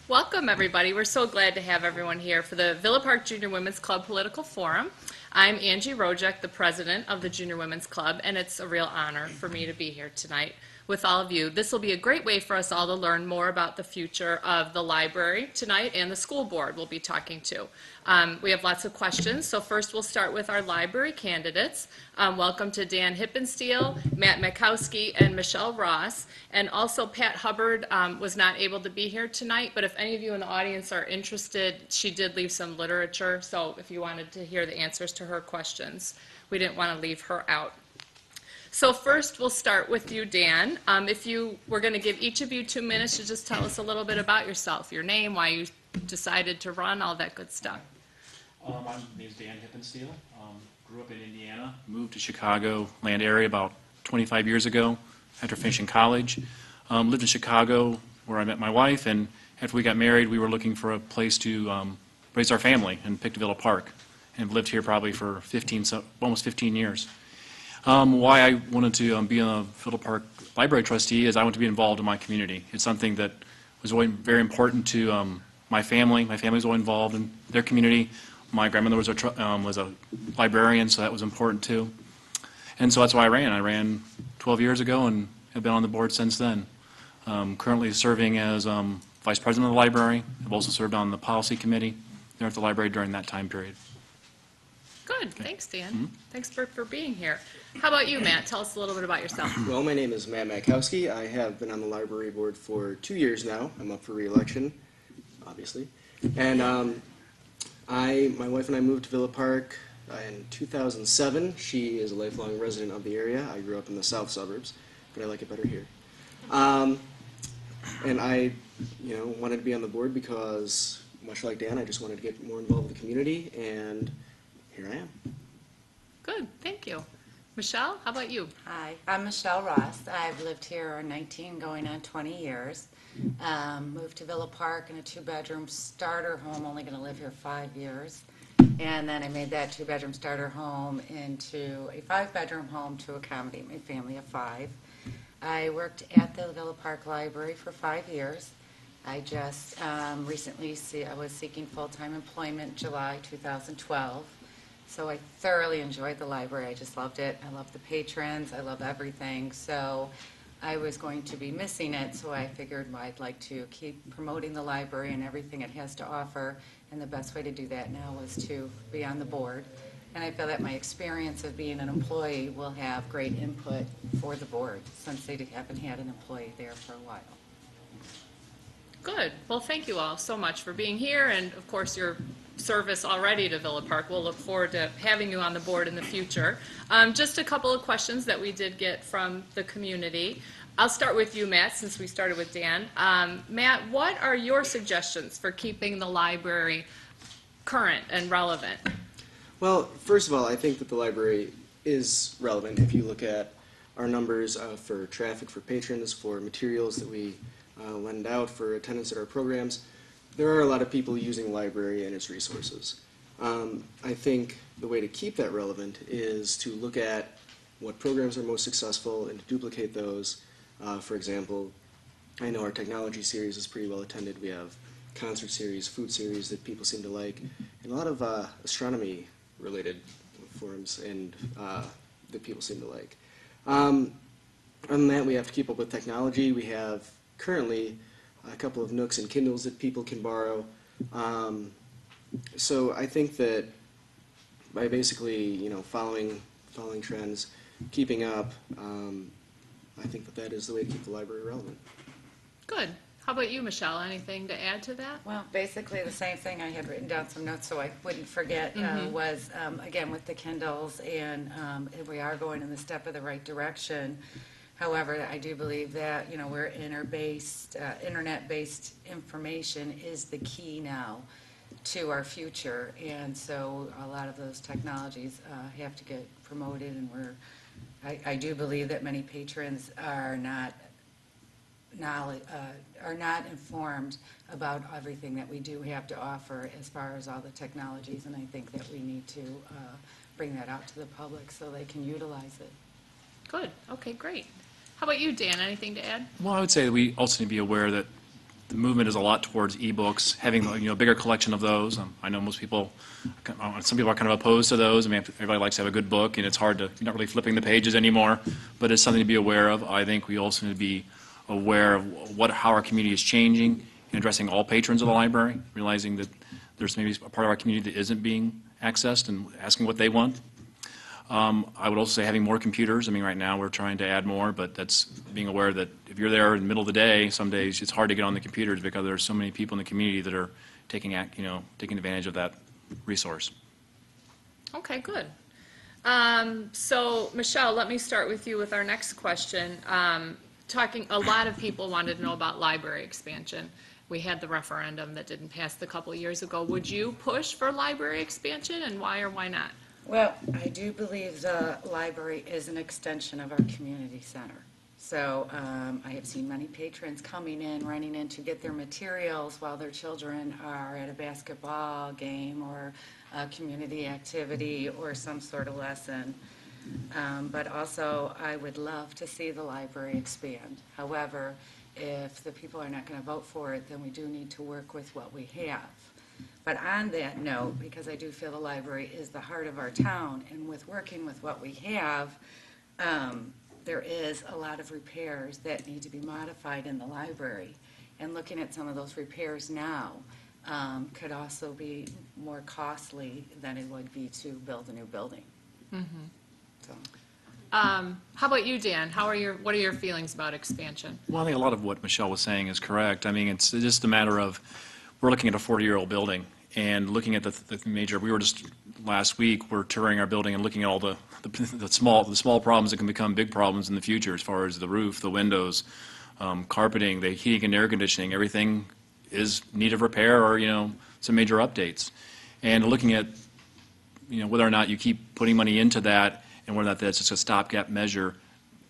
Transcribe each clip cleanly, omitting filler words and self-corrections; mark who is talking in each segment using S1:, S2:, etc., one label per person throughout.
S1: Welcome, everybody. We're so glad to have everyone here for the Villa Park Junior Women's Club Political Forum. I'm Angie Rojek, the president of the Junior Women's Club, and it's a real honor for me to be here tonight with all of you. This will be a great way for us all to learn more about the future of the library tonight, and the school board we'll be talking to. We have lots of questions, so first we'll start with our library candidates. Welcome to Dan Hippensteel, Matt Matkowski, and Michelle Ross. And also Pat Hubbard was not able to be here tonight, but if any of you in the audience are interested, she did leave some literature, so if you wanted to hear the answers to her questions, we didn't want to leave her out. So first, we'll start with you, Dan. We're going to give each of you 2 minutes to just tell us a little bit about yourself, your name, why you decided to run, all that good stuff.
S2: My name is Dan Hippensteel. Grew up in Indiana, moved to Chicago land area about 25 years ago after finishing college. Lived in Chicago where I met my wife, and after we got married, we were looking for a place to raise our family and picked Villa Park, and have lived here probably for almost 15 years. Why I wanted to be a Villa Park Library trustee is I want to be involved in my community. It's something that was always very important to my family. My family was always involved in their community. My grandmother was a librarian, so that was important too. And so that's why I ran. I ran 12 years ago and have been on the board since then. Currently serving as vice president of the library. I've also served on the policy committee there at the library during that time period.
S1: Good. Thanks, Dan. Thanks for being here. How about you, Matt? Tell us a little bit about yourself.
S3: Well, my name is Matt Matkowski. I have been on the library board for 2 years now. I'm up for re-election, obviously. And my wife and I moved to Villa Park in 2007. She is a lifelong resident of the area. I grew up in the south suburbs, but I like it better here. And I, wanted to be on the board because, much like Dan, I just wanted to get more involved with the community, and here I am.
S1: Good. Thank you. Michelle, how about you?
S4: Hi, I'm Michelle Ross. I've lived here 19 going on 20 years. Moved to Villa Park in a 2-bedroom starter home, only going to live here 5 years. And then I made that 2-bedroom starter home into a 5-bedroom home to accommodate my family of 5. I worked at the Villa Park Library for 5 years. I just recently I was seeking full-time employment July 2012. So I thoroughly enjoyed the library. I just loved it. I loved the patrons. I love everything. So I was going to be missing it, so I figured I'd like to keep promoting the library and everything it has to offer, and the best way to do that now was to be on the board. And I feel that my experience of being an employee will have great input for the board, since they haven't had an employee there for a while.
S1: Good. Well, thank you all so much for being here, and of course your service already to Villa Park. We'll look forward to having you on the board in the future. Just a couple of questions that we did get from the community. I'll start with you, Matt, since we started with Dan. Matt, what are your suggestions for keeping the library current and relevant?
S3: Well, first of all, I think that the library is relevant if you look at our numbers for traffic, for patrons, for materials that we lend out, for attendance at our programs. There are a lot of people using the library and its resources. I think the way to keep that relevant is to look at what programs are most successful and to duplicate those. For example, I know our technology series is pretty well attended. We have concert series, food series that people seem to like, and a lot of astronomy-related forums and that people seem to like. Other than that, we have to keep up with technology. We have currently a couple of Nooks and Kindles that people can borrow. So I think that by basically, following trends, keeping up, I think that is the way to keep the library relevant.
S1: Good. How about you, Michelle? Anything to add to that?
S4: Well, basically the same thing. I had written down some notes so I wouldn't forget was, again, with the Kindles, and we are going in the step of the right direction. However, I do believe that, where internet-based information is the key now to our future, and so a lot of those technologies have to get promoted, and I do believe that many patrons are not informed about everything that we do have to offer as far as all the technologies, and I think that we need to bring that out to the public so they can utilize it.
S1: Good. Okay, great. How about you, Dan? Anything to add?
S2: Well, I would say that we also need to be aware that the movement is a lot towards ebooks, having a bigger collection of those. I know most people, some people are kind of opposed to those. I mean, everybody likes to have a good book, and it's hard to, you're not really flipping the pages anymore, but it's something to be aware of. I think we also need to be aware of how our community is changing and addressing all patrons of the library, realizing that there's maybe a part of our community that isn't being accessed and asking what they want. I would also say having more computers. I mean, right now we're trying to add more, but that's being aware that if you're there in the middle of the day, some days it's hard to get on the computers because there's so many people in the community that are taking advantage of that resource.
S1: Okay, good. So, Michelle, let me start with you with our next question. A lot of people wanted to know about library expansion. We had the referendum that didn't pass a couple of years ago. Would you push for library expansion, and why or why not?
S4: Well, I do believe the library is an extension of our community center. So I have seen many patrons coming in, running in to get their materials while their children are at a basketball game or a community activity or some sort of lesson. But also, I would love to see the library expand. However, if the people are not going to vote for it, then we do need to work with what we have. But on that note, because I do feel the library is the heart of our town, and with working with what we have, there is a lot of repairs that need to be modified in the library. And looking at some of those repairs now could also be more costly than it would be to build a new building. So.
S1: How about you, Dan? What are your feelings about expansion?
S2: Well, I think a lot of what Michelle was saying is correct. I mean, it's just a matter of, we're looking at a 40-year-old building and looking at the major, we were just last week, we're touring our building and looking at all the small problems that can become big problems in the future as far as the roof, the windows, carpeting, the heating and air conditioning, everything is in need of repair or, some major updates. And looking at, whether or not you keep putting money into that and whether or not that's just a stopgap measure,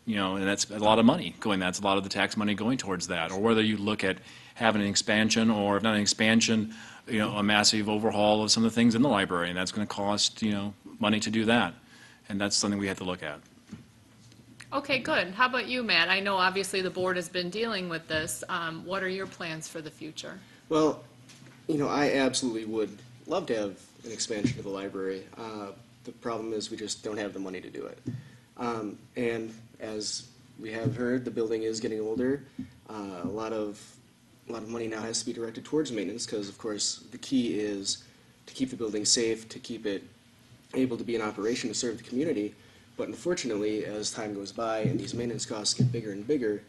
S2: and that's a lot of money going, that's a lot of the tax money going towards that, or whether you look at having an expansion, or if not an expansion, a massive overhaul of some of the things in the library, and that's going to cost, money to do that, and that's something we have to look at.
S1: Okay, good. How about you, Matt? I know obviously the board has been dealing with this. What are your plans for the future?
S3: Well, I absolutely would love to have an expansion of the library. The problem is we just don't have the money to do it. And as we have heard, the building is getting older. A lot of money now has to be directed towards maintenance because, of course, the key is to keep the building safe, to keep it able to be in operation to serve the community. But unfortunately, as time goes by and these maintenance costs get bigger and bigger,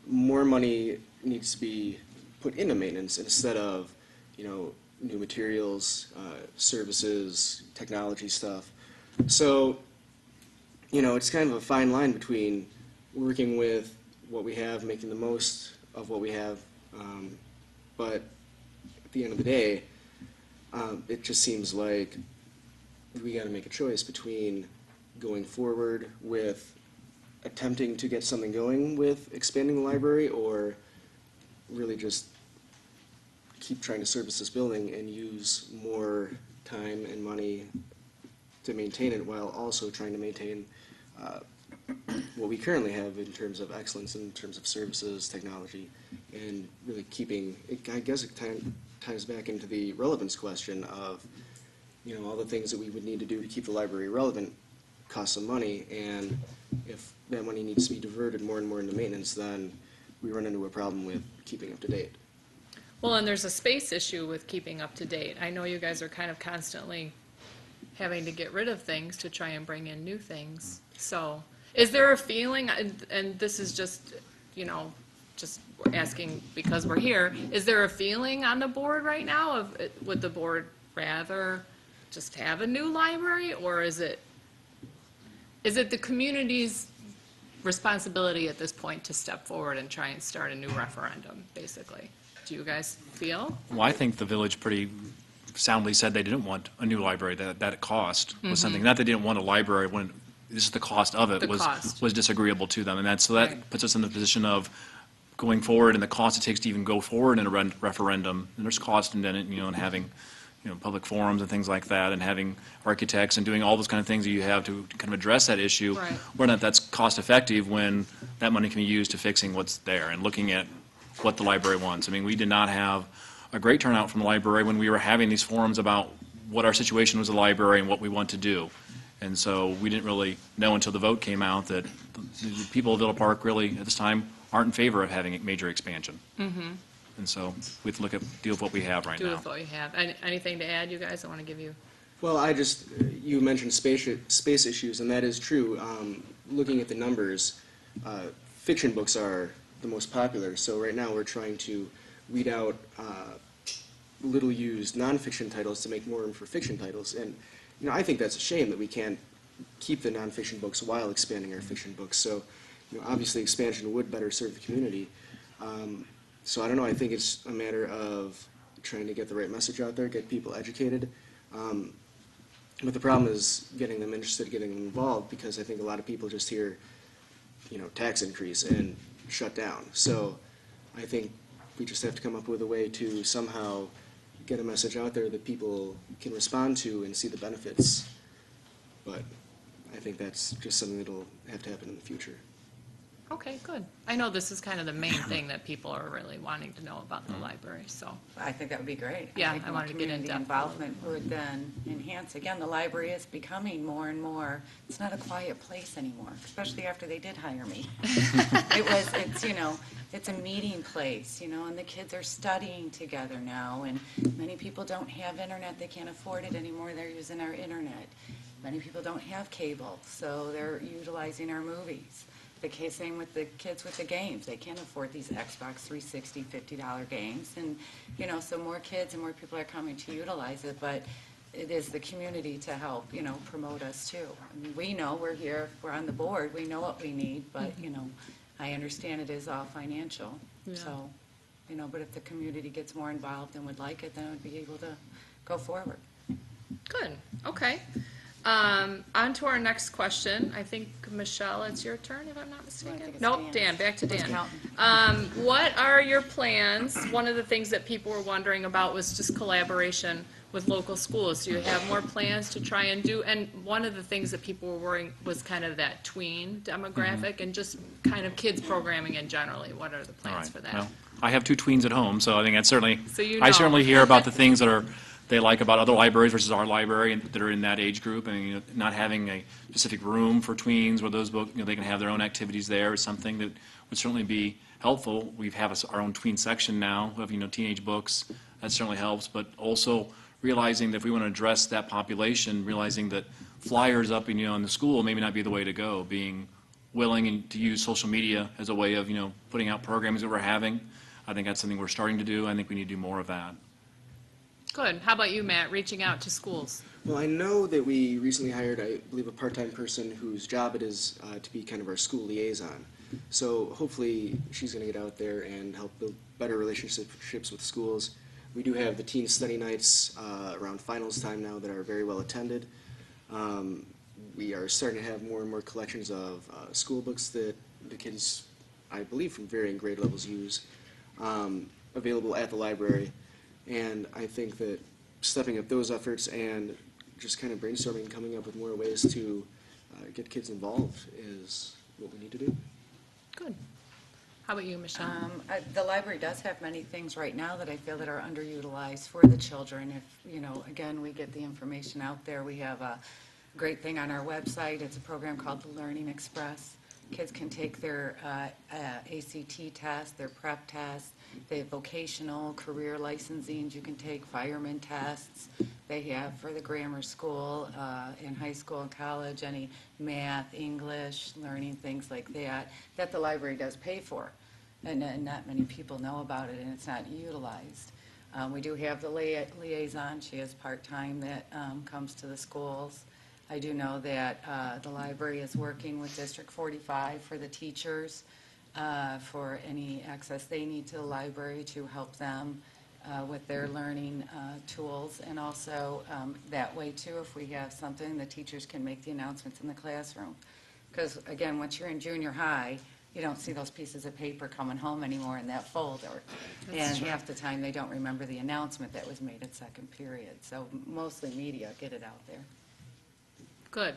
S3: more money needs to be put into maintenance instead of, new materials, services, technology stuff. So, it's kind of a fine line between working with what we have, making the most of what we have, but at the end of the day, it just seems like we got to make a choice between going forward with attempting to get something going with expanding the library, or really just keep trying to service this building and use more time and money to maintain it while also trying to maintain what we currently have in terms of excellence, in terms of services, technology, and really keeping it. I guess it ties back into the relevance question of, all the things that we would need to do to keep the library relevant cost some money, and if that money needs to be diverted more and more into maintenance, then we run into a problem with keeping up to date.
S1: Well, and there's a space issue with keeping up to date. I know you guys are kind of constantly having to get rid of things to try and bring in new things. So is there a feeling, and this is just, just asking because we're here, is there a feeling on the board right now of, would the board rather just have a new library, or is it the community's responsibility at this point to step forward and try and start a new referendum, basically? Do you guys feel?
S2: Well, I think the village pretty soundly said they didn't want a new library, that cost was something, not they didn't want a library, when this is the cost of it was disagreeable to them, and that
S1: Right.
S2: puts us in the position of going forward and the cost it takes to even go forward in a referendum, and there's cost in it, and having public forums and things like that, and having architects and doing all those kind of things that you have to kind of address that issue.
S1: Right.
S2: Whether or not that's cost effective when that money can be used to fixing what's there and looking at what the library wants. I mean, we did not have a great turnout from the library when we were having these forums about what our situation was at the library and what we want to do. And so we didn't really know until the vote came out that the people of Villa Park really, at this time, aren't in favor of having a major expansion. And so we have to deal with what we have right
S1: Do
S2: now.
S1: with what you have. Anything to add, you guys? I want to give you.
S3: Well, you mentioned space issues, and that is true. Looking at the numbers, fiction books are the most popular. So right now we're trying to weed out little-used nonfiction titles to make more room for fiction titles. And I think that's a shame that we can't keep the nonfiction books while expanding our fiction books. So, obviously expansion would better serve the community. So I don't know. I think it's a matter of trying to get the right message out there, get people educated. But the problem is getting them interested, getting them involved, because I think a lot of people just hear, tax increase and shut down. So I think we just have to come up with a way to somehow get a message out there that people can respond to and see the benefits. But I think that's just something that'll have to happen in the future.
S1: Okay, good. I know this is kind of the main thing that people are really wanting to know about the library, so.
S4: I think that would be great.
S1: Yeah,
S4: think
S1: I
S4: more
S1: wanted to get in
S4: community
S1: depth.
S4: involvement would then enhance. Again, the library is becoming more and more, it's not a quiet place anymore, especially after they did hire me. It's a meeting place, and the kids are studying together now, and many people don't have internet, they can't afford it anymore, they're using our internet. Many people don't have cable, so they're utilizing our movies. The case same with the kids with the games. They can't afford these Xbox 360 $50 games. And, so more kids and more people are coming to utilize it, but it is the community to help, promote us too. I mean, we know we're here, we're on the board, we know what we need, but, I understand it is all financial.
S1: Yeah.
S4: So, but if the community gets more involved and would like it, then it would be able to go forward.
S1: Good, okay. On to our next question. I think, Michelle, it's your turn, if I'm not
S4: I
S1: mistaken.
S4: think it's
S1: Nope,
S4: Dan.
S1: Dan, back to
S4: Who's
S1: Dan.
S4: counting?
S1: What are your plans? One of the things that people were wondering about was just collaboration with local schools. Do you have more plans to try and do? And one of the things that people were worrying was kind of that tween demographic and just kind of kids programming in generally. What are the
S2: All
S1: plans
S2: right.
S1: for that?
S2: Well, I have 2 tweens at home, so I think that's certainly,
S1: So you
S2: I
S1: know.
S2: certainly hear about the things that they like about other libraries versus our library and that are in that age group. And not having a specific room for tweens where those books, they can have their own activities there is something that would certainly be helpful. We have our own tween section now of teenage books. That certainly helps, but also realizing that if we want to address that population, realizing that flyers up in the school maybe not be the way to go. Being willing to use social media as a way of putting out programs that we're having. I think that's something we're starting to do. I think we need to do more of that.
S1: Good. How about you, Matt, reaching out to schools?
S3: Well, I know that we recently hired, I believe, a part-time person whose job it is to be kind of our school liaison. So hopefully she's going to get out there and help build better relationships with schools. We do have the teen study nights around finals time now that are very well attended. We are starting to have more and more collections of school books that the kids, I believe, from varying grade levels use, available at the library. And I think that stepping up those efforts and just kind of brainstorming, coming up with more ways to get kids involved is what we need to do.
S1: Good. How about you, Michelle?
S4: The library does have many things right now that I feel that are underutilized for the children. If, again, we get the information out there. We have a great thing on our website. It's a program called the Learning Express. Kids can take their ACT test, their prep test. They have vocational, career licensings. You can take fireman tests. They have for the grammar school, in high school and college, any math, English, learning things like that the library does pay for. And not many people know about it, and it's not utilized. We do have the liaison. She is part-time that comes to the schools. I do know that the library is working with District 45 for the teachers for any access they need to the library to help them with their learning tools. And also that way, too, if we have something, the teachers can make the announcements in the classroom. Because, again, once you're in junior high, you don't see those pieces of paper coming home anymore in that folder. And half the time, they don't remember the announcement that was made at second period. So mostly media get it out there.
S1: Good.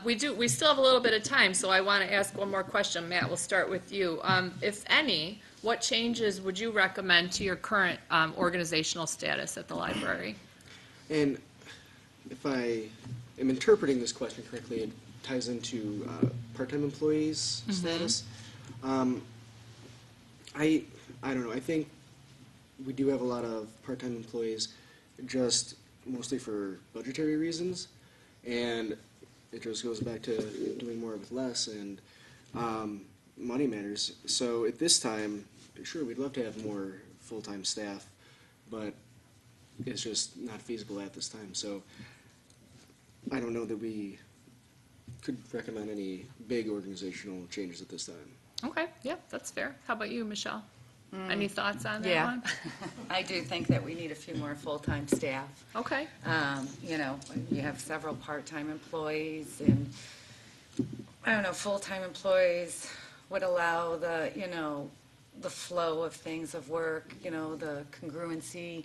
S1: We still have a little bit of time, so I want to ask one more question. Matt, we'll start with you. If any, what changes would you recommend to your current organizational status at the library?
S3: And if I am interpreting this question correctly, it ties into part-time employees' status. I don't know. I think we do have a lot of part-time employees, just mostly for budgetary reasons, and it just goes back to doing more with less, and money matters. So at this time, sure, we'd love to have more full-time staff, but it's just not feasible at this time. So I don't know that we could recommend any big organizational changes at this time.
S1: Okay, yeah, that's fair. How about you, Michelle? Any thoughts on that
S4: Yeah.
S1: one?
S4: I do think that we need a few more full-time staff.
S1: Okay.
S4: You know, you have several part-time employees, and I don't know, full-time employees would allow the, you know, the flow of things of work, you know, the congruency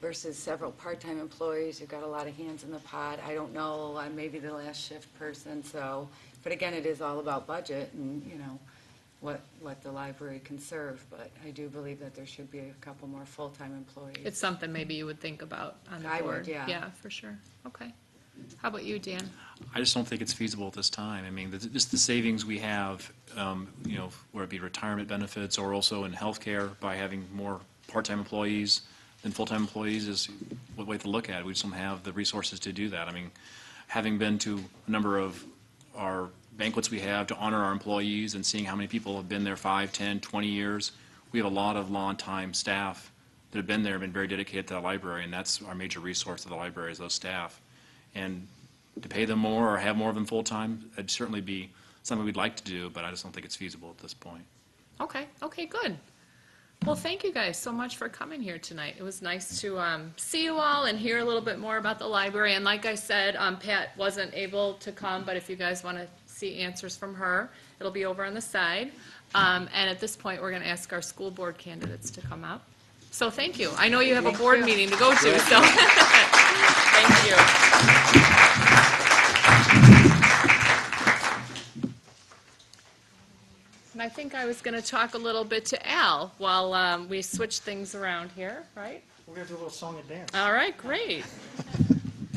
S4: versus several part-time employees. You've got a lot of hands in the pot. I don't know, I'm maybe the last shift person, so, but again, it is all about budget and, you know, what the library can serve, but I do believe that there should be a couple more full-time employees.
S1: It's something maybe you would think about on the
S4: I
S1: board.
S4: would, yeah.
S1: Yeah, for sure. Okay. How about you, Dan?
S2: I just don't think it's feasible at this time. I mean, just the savings we have, you know, whether it be retirement benefits or also in healthcare by having more part-time employees than full-time employees is one way to look at it. We just don't have the resources to do that. I mean, having been to a number of our banquets we have to honor our employees and seeing how many people have been there 5, 10, 20 years, we have a lot of long-time staff that have been there and been very dedicated to the library, and that's our major resource of the library is those staff. And to pay them more or have more of them full-time, that'd certainly be something we'd like to do, but I just don't think it's feasible at this point.
S1: Okay, okay, good. Well, thank you guys so much for coming here tonight. It was nice to see you all and hear a little bit more about the library. And like I said, Pat wasn't able to come, but if you guys want to see answers from her, it'll be over on the side. And at this point, we're going to ask our school board candidates to come up. So thank you. I know you have a board meeting to go to, so thank you. And I think I was going to talk a little bit to Al while we switch things around here, right?
S5: We're going to do a little song and dance.
S1: All right, great.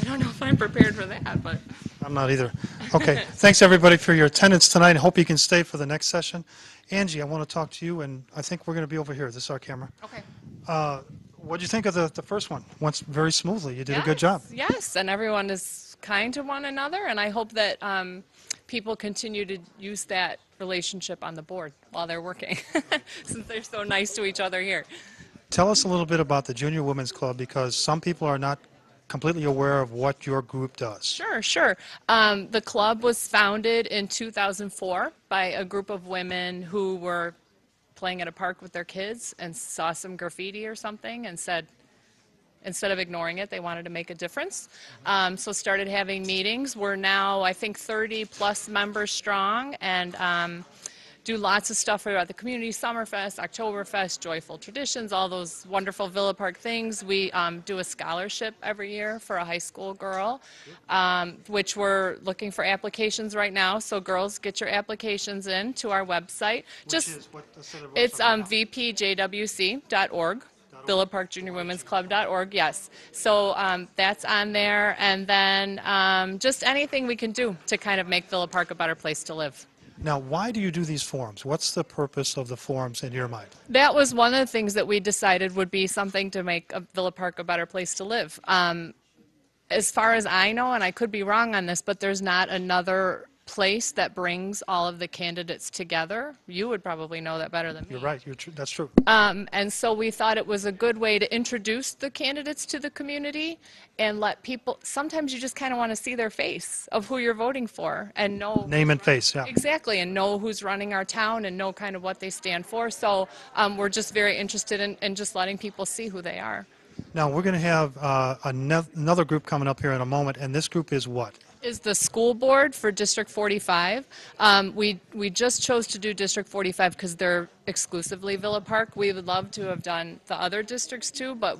S1: I don't know if I'm prepared for that, but
S5: I'm not either. Okay, thanks everybody for your attendance tonight. I hope you can stay for the next session. Angie, I want to talk to you, and I think we're going to be over here. This is our camera.
S1: okay.
S5: What did you think of the first one? Went very smoothly. You did a good job.
S1: Yes, and everyone is kind to one another, and I hope that people continue to use that relationship on the board while they're working, since they're so nice to each other here.
S5: Tell us a little bit about the Junior Women's Club, because some people are not completely aware of what your group does.
S1: Sure, sure. The club was founded in 2004 by a group of women who were playing at a park with their kids and saw some graffiti or something and said, instead of ignoring it, they wanted to make a difference. So started having meetings. We're now, I think, 30-plus members strong, and do lots of stuff throughout the community, Summerfest, Oktoberfest, Joyful Traditions, all those wonderful Villa Park things. We do a scholarship every year for a high school girl, which we're looking for applications right now. So girls, get your applications in to our website. It's vpjwc.org. Villa Park Junior Women's Club.org, yes. So that's on there, and then just anything we can do to kind of make Villa Park a better place to live.
S5: Now, why do you do these forums? What's the purpose of the forums in your mind?
S1: That was one of the things that we decided would be something to make Villa Park a better place to live. As far as I know, and I could be wrong on this, but there's not another place that brings all of the candidates together. You would probably know that better than me.
S5: You're right. That's true.
S1: And so we thought it was a good way to introduce the candidates to the community and let people, sometimes you just kind of want to see their face of who you're voting for and know.
S5: Name and face, yeah.
S1: Exactly, and know who's running our town and know kind of what they stand for. So we're just very interested in just letting people see who they are.
S5: Now, we're going to have another group coming up here in a moment, and this group is what?
S1: Is the school board for District 45. We just chose to do District 45 because they're exclusively Villa Park. We would love to have done the other districts too, but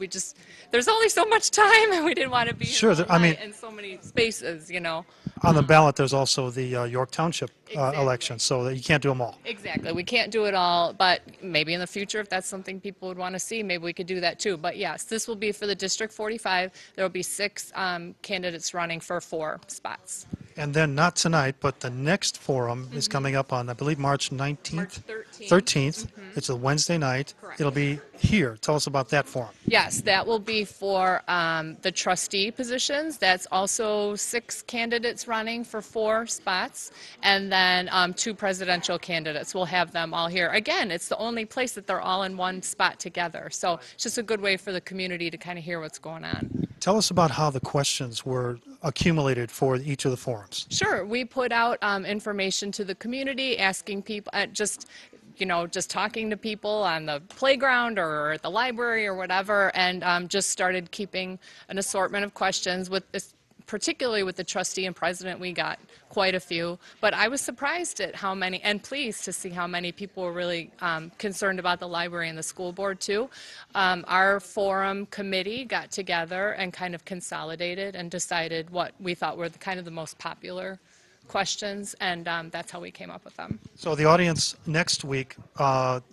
S1: there's only so much time, and we didn't want to be
S5: Sure,
S1: here all
S5: I mean-
S1: night in so many spaces, you know.
S5: On the ballot, there's also the York Township
S1: Exactly.
S5: election, so that you can't do them all.
S1: Exactly. We can't do it all, but maybe in the future, if that's something people would want to see, maybe we could do that too. But yes, this will be for the District 45. There will be 6 candidates running for 4 spots.
S5: And then, not tonight, but the next forum is coming up on, I believe, March 19th?
S1: March 13th.
S5: 13th. It's a Wednesday night.
S1: Correct.
S5: It'll be here. Tell us about that forum.
S1: Yes, that will be for the trustee positions. That's also 6 candidates running for 4 spots, and then 2 presidential candidates. We'll have them all here. Again, it's the only place that they're all in one spot together, so it's just a good way for the community to kind of hear what's going on.
S5: Tell us about how the questions were accumulated for each of the forums.
S1: Sure, we put out information to the community, asking people, just talking to people on the playground or at the library or whatever, and just started keeping an assortment of questions with this. Particularly with the trustee and president, we got quite a few, but I was surprised at how many, and pleased to see how many people were really concerned about the library and the school board too. Our forum committee got together and kind of consolidated and decided what we thought were kind of the most popular questions, and that's how we came up with them.
S5: So the audience next week,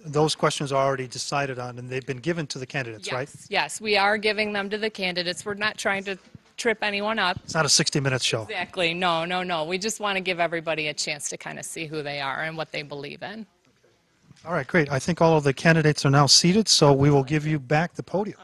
S5: those questions are already decided on, and they've been given to the candidates, right?
S1: Yes, we are giving them to the candidates. We're not trying to trip anyone up.
S5: It's not a 60-minute show.
S1: Exactly. No. We just want to give everybody a chance to kind of see who they are and what they believe in.
S5: All right, great. I think all of the candidates are now seated, so we will give you back the podium.